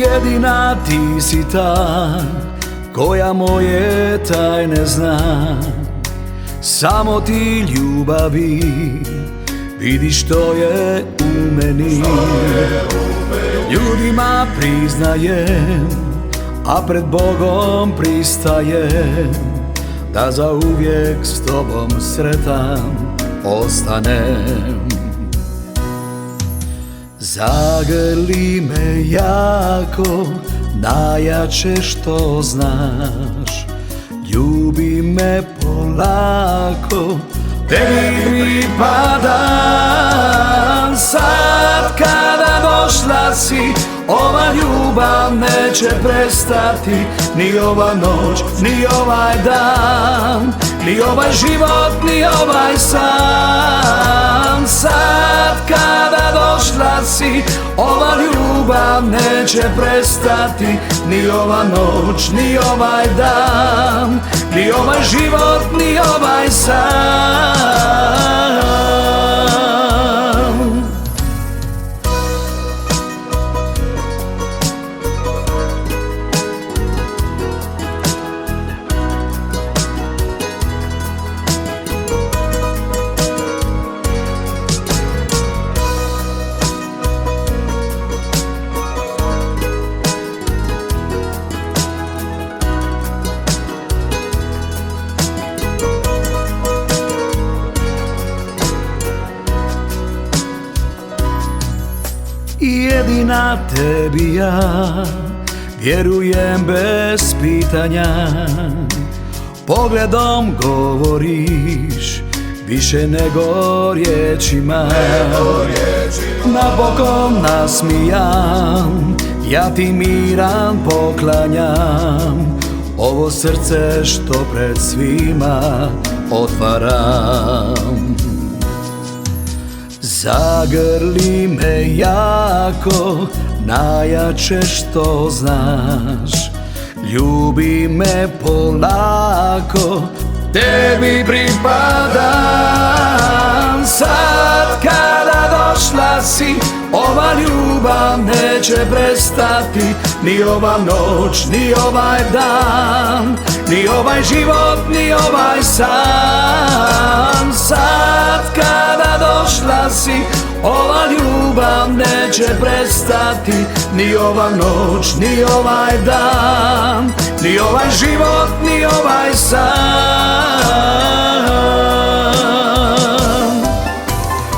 Jedina ti si ta koja moje tajne zna. Samo ti ljubavi vidiš što je u meni. Ljudima priznajem, a pred Bogom pristajem da zauvijek s tobom sretan ostanem. Zagrli me jako, najjače što znaš. Ljubi me polako, tebi pripadam. Sad kada došla si, ova ljubav neće prestati. Ni ova noć, ni ovaj dan, ni ovaj život, ni ovaj san. Sad kada došla si, ova ljubav neće prestati. Ni ova noć, ni ovaj dan, ni ovaj život, ni ovaj san. Jedina tebi ja vjerujem bez pitanja. Pogledom govoriš više nego riječima. Napokon nasmijan, ja ti miran poklanjam. Ovo srce što pred svima otvaram. Zagrli me jako, najjače što znaš. Ljubi me polako, tebi pripadam. Sad kada došla si, ova ljubav neće prestati. Ni ova noć, ni ovaj dan, ni ovaj život, ni ovaj san. Sad kada došla si, ova ljubav neće prestati. Ni ova noć, ni ovaj dan, ni ovaj život, ni ovaj san.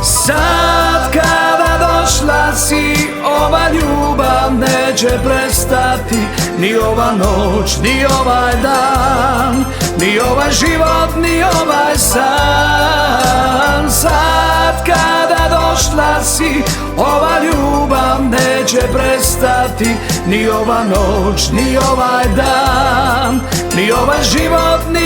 Sad kada došla si, ova ljubav neće prestati. Ni ova noć, ni ovaj dan, ni ovaj život, ni ovaj san. Sad kada došla si, ova ljubav neće prestati. Ni ova noć, ni ovaj dan, ni ovaj život, ni